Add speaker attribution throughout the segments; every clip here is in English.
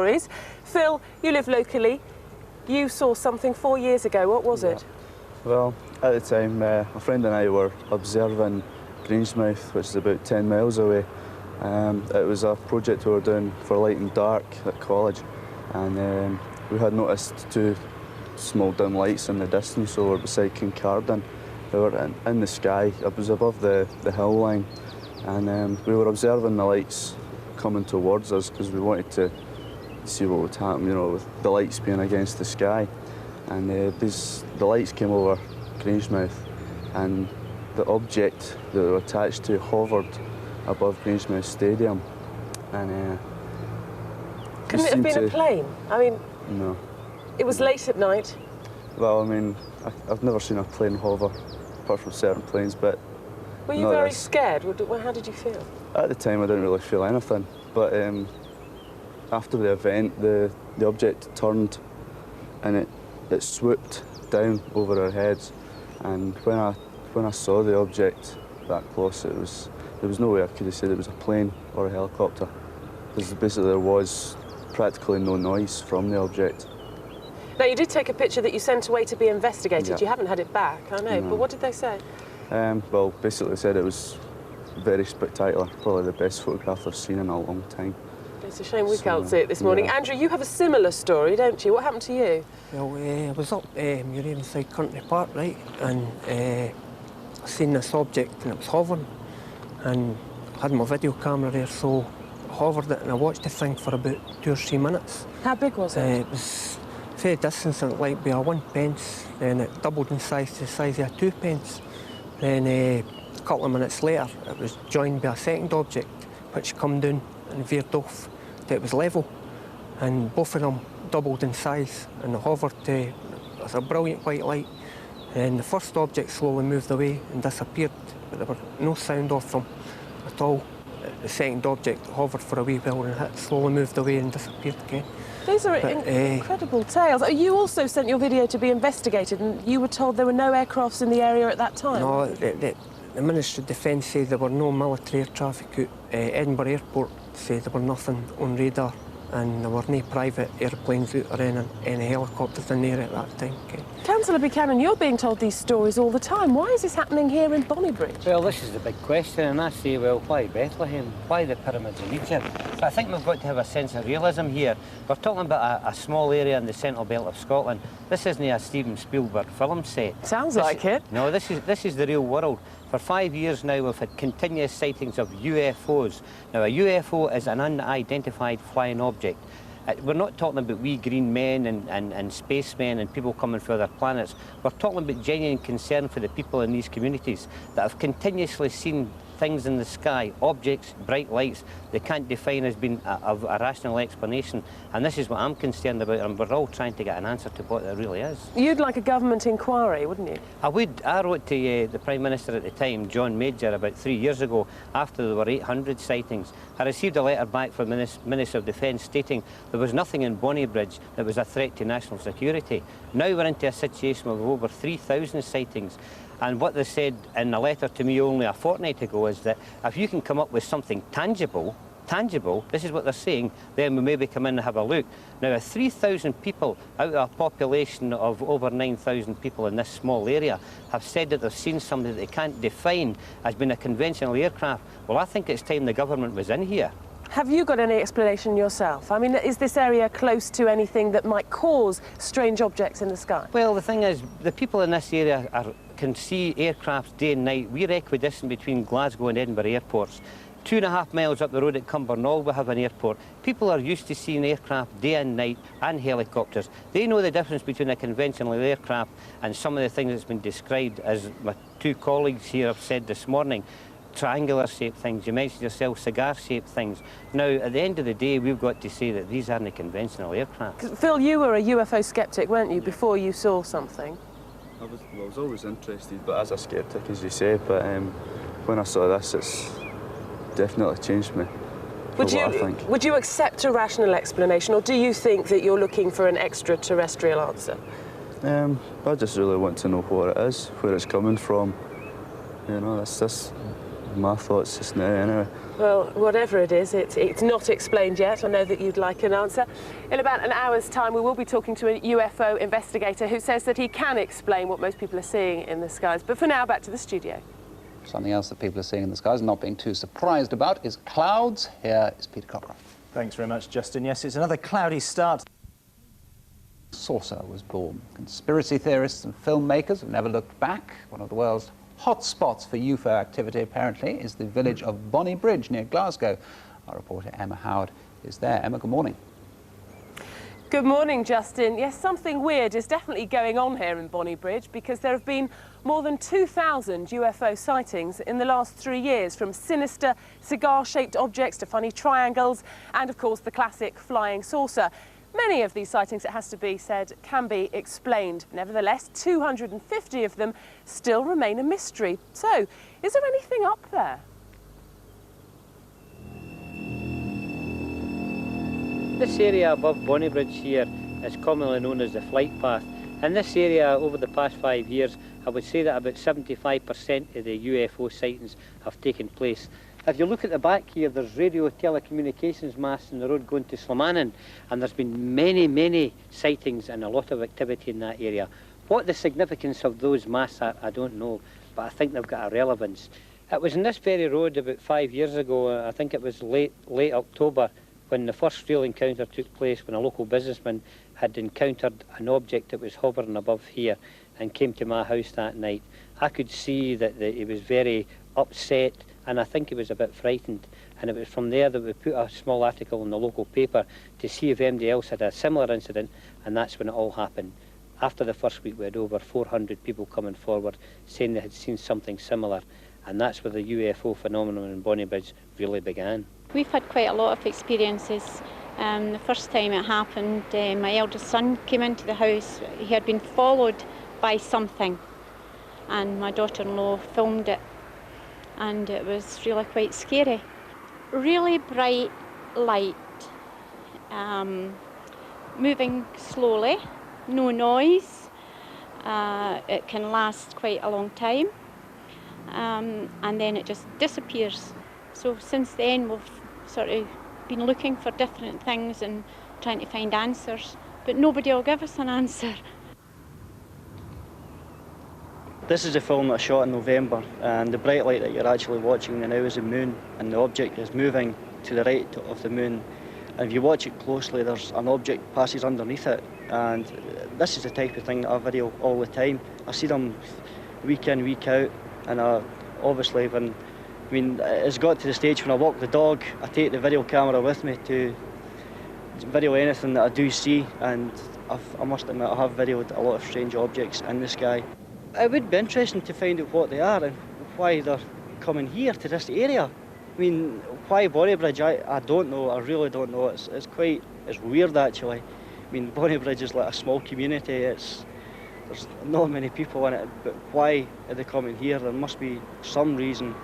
Speaker 1: stories. Phil, you live locally. You saw something 4 years ago. What was it?
Speaker 2: Well, at the time, a friend and I were observing Grangemouth, which is about 10 miles away. It was a project we were doing for light and dark at college, and we had noticed two small dim lights in the distance over beside Kincardine. They were in the sky. It was above the hill line, and we were observing the lights coming towards us because we wanted to see what would happen, you know, with the lights being against the sky. And the lights came over Grangemouth, and the object that they were attached to hovered above Grangemouth Stadium. And
Speaker 1: couldn't it have been a plane? I mean,
Speaker 2: no.
Speaker 1: It was late at night.
Speaker 2: Well, I mean, I've never seen a plane hover, apart from certain planes, but
Speaker 1: were you very scared? How did you feel?
Speaker 2: At the time, I didn't really feel anything, but after the event, the object turned and it swooped down over our heads. And when I saw the object that close, there was no way I could have said it was a plane or a helicopter, because basically there was practically no noise from the object.
Speaker 1: Now, you did take a picture that you sent away to be investigated.
Speaker 2: Yeah.
Speaker 1: You haven't had it back, I know,
Speaker 2: No.
Speaker 1: but what did they say?
Speaker 2: Well, basically they said it was very spectacular, probably the best photograph I've seen in a long time.
Speaker 1: It's a shame we can't see it this morning.
Speaker 2: Yeah.
Speaker 1: Andrew, you have a similar story, don't you? What happened to you?
Speaker 3: Well, I was up inside Country Park, right, and I seen this object and it was hovering, and I had my video camera there, so I hovered it and I watched the thing for about 2 or 3 minutes.
Speaker 1: How big was it?
Speaker 3: It was fair distance, and it like be a 1 pence, then it doubled in size to the size of a 2 pence. Then a couple of minutes later, it was joined by a second object, which come down and veered off. It was level, and both of them doubled in size, and they hovered with a brilliant white light. And the first object slowly moved away and disappeared, but there was no sound off them at all. The second object hovered for a wee while and it slowly moved away and disappeared again.
Speaker 1: These are incredible tales. You also sent your video to be investigated, and you were told there were no aircrafts in the area at that time?
Speaker 3: No, the Ministry of Defence said there were no military air traffic out. Edinburgh Airport said there were nothing on radar, and there were no private airplanes out or any helicopters in the area at that time.
Speaker 1: Councillor Buchanan, you're being told these stories all the time. Why is this happening here in Bonnybridge?
Speaker 4: Well, this is the big question, and I say, well, why Bethlehem? Why the pyramids in Egypt? But I think we've got to have a sense of realism here. We're talking about a small area in the central belt of Scotland. This isn't a Steven Spielberg film set.
Speaker 1: Sounds like it.
Speaker 4: No, this is the real world. For 5 years now, we've had continuous sightings of UFOs. Now, a UFO is an unidentified flying object. We're not talking about wee green men and spacemen and people coming from other planets. We're talking about genuine concern for the people in these communities that have continuously seen things in the sky, objects, bright lights, they can't define as being a rational explanation. And this is what I'm concerned about, and we're all trying to get an answer to what it really is.
Speaker 1: You'd like a government inquiry, wouldn't you?
Speaker 4: I would. I wrote to the Prime Minister at the time, John Major, about 3 years ago, after there were 800 sightings. I received a letter back from the Minister of Defence stating there was nothing in Bonnybridge that was a threat to national security. Now we're into a situation with over 3,000 sightings. And what they said in a letter to me only a fortnight ago is that if you can come up with something tangible, this is what they're saying, then we maybe come in and have a look. Now, 3,000 people out of a population of over 9,000 people in this small area have said that they've seen something that they can't define as being a conventional aircraft. Well, I think it's time the government was in here.
Speaker 1: Have you got any explanation yourself? I mean, is this area close to anything that might cause strange objects in the sky?
Speaker 4: Well, the thing is, the people in this area can see aircraft day and night. We're equidistant between Glasgow and Edinburgh airports. 2.5 miles up the road at Cumbernauld we have an airport. People are used to seeing aircraft day and night and helicopters. They know the difference between a conventional aircraft and some of the things that's been described, as my two colleagues here have said this morning, triangular-shaped things. You mentioned yourself cigar-shaped things. Now, at the end of the day, we've got to say that these aren't conventional aircraft.
Speaker 1: Phil, you were a UFO sceptic, weren't you, before you saw something?
Speaker 2: I was always interested, but as a sceptic, as you say, but when I saw this, it's definitely changed me.
Speaker 1: Would you accept a rational explanation, or do you think that you're looking for an extraterrestrial answer?
Speaker 2: I just really want to know what it is, where it's coming from. You know, this my thoughts just now, anyway.
Speaker 1: Well, whatever it is, it's not explained yet. I know that you'd like an answer. In about an hour's time, we will be talking to a UFO investigator who says that he can explain what most people are seeing in the skies. But for now, back to the studio.
Speaker 5: Something else that people are seeing in the skies and not being too surprised about is clouds. Here is Peter Cockcroft.
Speaker 6: Thanks very much, Justin. Yes, it's another cloudy start.
Speaker 5: Saucer was born. Conspiracy theorists and filmmakers have never looked back. One of the world's hot spots for UFO activity, apparently, is the village of Bonnybridge near Glasgow. Our reporter Emma Howard is there. Emma, good morning.
Speaker 1: Good morning, Justin. Yes, something weird is definitely going on here in Bonnybridge because there have been more than 2,000 UFO sightings in the last 3 years, from sinister cigar-shaped objects to funny triangles and, of course, the classic flying saucer. Many of these sightings, it has to be said, can be explained. Nevertheless, 250 of them still remain a mystery. So, is there anything up there?
Speaker 4: This area above Bonnybridge here is commonly known as the flight path. In this area, over the past 5 years, I would say that about 75% of the UFO sightings have taken place. If you look at the back here, there's radio telecommunications masts in the road going to Slamanan, and there's been many sightings and a lot of activity in that area. What the significance of those masts are, I don't know, but I think they've got a relevance. It was in this very road about 5 years ago, I think it was late October, when the first real encounter took place, when a local businessman had encountered an object that was hovering above here and came to my house that night. I could see that he was very upset, and I think he was a bit frightened, and it was from there that we put a small article in the local paper to see if anybody else had a similar incident, and that's when it all happened. After the first week, we had over 400 people coming forward saying they had seen something similar, and that's where the UFO phenomenon in Bonnybridge really began.
Speaker 7: We've had quite a lot of experiences. The first time it happened, my eldest son came into the house. He had been followed by something, and my daughter-in-law filmed it, and it was really quite scary. Really bright light, moving slowly, no noise. It can last quite a long time, and then it just disappears. So since then we've sort of been looking for different things and trying to find answers, but nobody will give us an answer.
Speaker 8: This is a film that I shot in November, and the bright light that you're actually watching now is the moon, and the object is moving to the right of the moon. And if you watch it closely, there's an object passes underneath it, and this is the type of thing that I video all the time. I see them week in, week out, and obviously it's got to the stage when I walk the dog, I take the video camera with me to video anything that I do see, and I must admit I have videoed a lot of strange objects in the sky. It would be interesting to find out what they are and why they're coming here to this area. I mean, why Bonnybridge? I don't know. I really don't know. It's weird actually. I mean, Bonnybridge is like a small community. There's not many people in it, but why are they coming here? There must be some reason.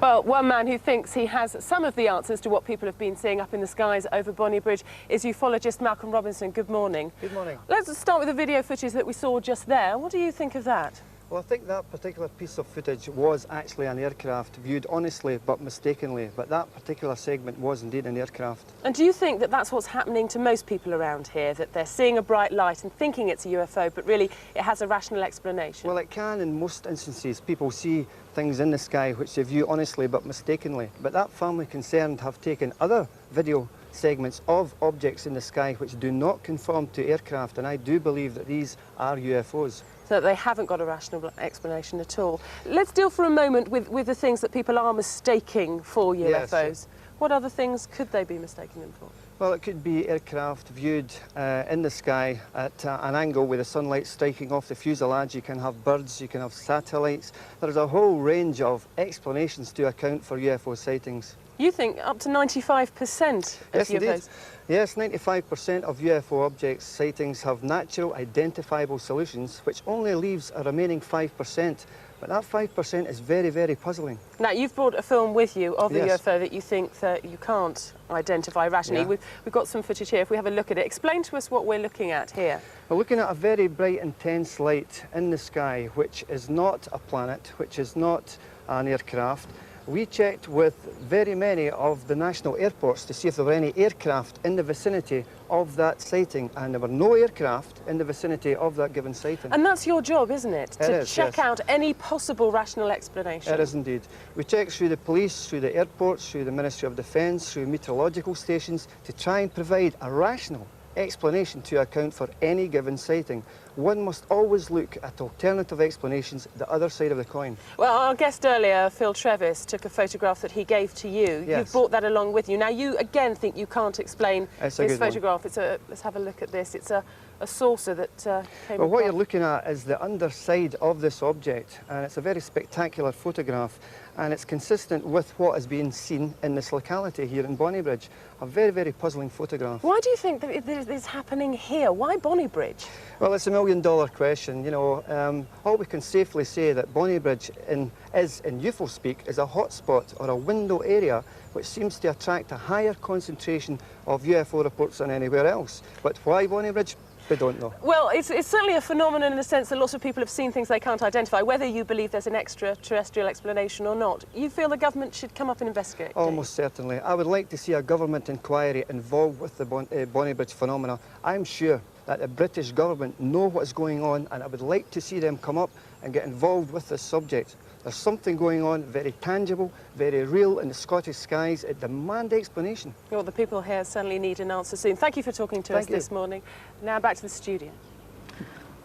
Speaker 1: Well, one man who thinks he has some of the answers to what people have been seeing up in the skies over Bonnybridge is ufologist Malcolm Robinson. Good morning.
Speaker 9: Good morning.
Speaker 1: Let's start with the video footage that we saw just there. What do you think of that?
Speaker 9: Well, I think that particular piece of footage was actually an aircraft, viewed honestly but mistakenly, but that particular segment was indeed an aircraft.
Speaker 1: And do you think that that's what's happening to most people around here, that they're seeing a bright light and thinking it's a UFO, but really it has a rational explanation?
Speaker 9: Well, it can in most instances. People see things in the sky which they view honestly but mistakenly, but that family concerned have taken other video segments of objects in the sky which do not conform to aircraft, and I do believe that these are UFOs.
Speaker 1: So they haven't got a rational explanation at all. Let's deal for a moment with the things that people are mistaking for UFOs.
Speaker 9: Yes.
Speaker 1: What other things could they be mistaking them for?
Speaker 9: Well, it could be aircraft viewed in the sky at an angle with the sunlight striking off the fuselage. You can have birds, you can have satellites. There's a whole range of explanations to account for UFO sightings.
Speaker 1: You think up to 95% of
Speaker 9: Yes,
Speaker 1: UFOs?
Speaker 9: indeed. Yes, 95% of UFO objects sightings have natural identifiable solutions, which only leaves a remaining 5%. But that 5% is very, very puzzling.
Speaker 1: Now, you've brought a film with you of the
Speaker 9: Yes.
Speaker 1: UFO that you think that you can't identify rationally.
Speaker 9: Yeah.
Speaker 1: We've got some footage here. If we have a look at it, explain to us what we're looking at here.
Speaker 9: We're looking at a very bright, intense light in the sky, which is not a planet, which is not an aircraft. We checked with very many of the national airports to see if there were any aircraft in the vicinity of that sighting, and there were no aircraft in the vicinity of that given sighting.
Speaker 1: And that's your job, isn't it? To check
Speaker 9: yes.
Speaker 1: out any possible rational explanation.
Speaker 9: It is indeed. We check through the police, through the airports, through the Ministry of Defence, through meteorological stations to try and provide a rational explanation to account for any given sighting. One must always look at alternative explanations, the other side of the coin.
Speaker 1: Well, our guest earlier, Phil Trevis, took a photograph that he gave to you.
Speaker 9: Yes.
Speaker 1: You've brought that along with you. Now, you again think you can't explain
Speaker 9: It's
Speaker 1: this
Speaker 9: a good
Speaker 1: photograph.
Speaker 9: one.
Speaker 1: Let's have a look at this. It's a saucer that came
Speaker 9: Well, what
Speaker 1: apart.
Speaker 9: you're looking at is the underside of this object, and it's a very spectacular photograph, and it's consistent with what is being seen in this locality here in Bonnybridge. A very, very puzzling photograph.
Speaker 1: Why do you think that it is happening here? Why Bonnybridge?
Speaker 9: Well, it's a million-dollar question. You know, all we can safely say that Bonnybridge is, in UFO speak, is a hotspot or a window area which seems to attract a higher concentration of UFO reports than anywhere else. But why Bonnybridge? We don't know.
Speaker 1: Well, it's certainly a phenomenon in the sense that lots of people have seen things they can't identify, whether you believe there's an extraterrestrial explanation or not. You feel the government should come up and investigate?
Speaker 9: Almost certainly. I would like to see a government inquiry involved with the Bonnybridge phenomena. I'm sure that the British government know what is going on, and I would like to see them come up and get involved with this subject. There's something going on, very tangible, very real in the Scottish skies. It demands explanation.
Speaker 1: Well, the people here certainly need an answer soon. Thank you for talking to us this morning. Now back to the studio.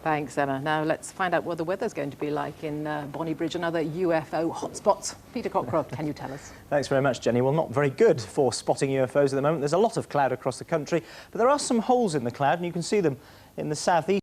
Speaker 10: Thanks, Emma. Now let's find out what the weather's going to be like in Bonnybridge, another UFO hotspot. Peter Cockcroft, can you tell us?
Speaker 6: Thanks very much, Jenny. Well, not very good for spotting UFOs at the moment. There's a lot of cloud across the country, but there are some holes in the cloud, and you can see them in the southeast.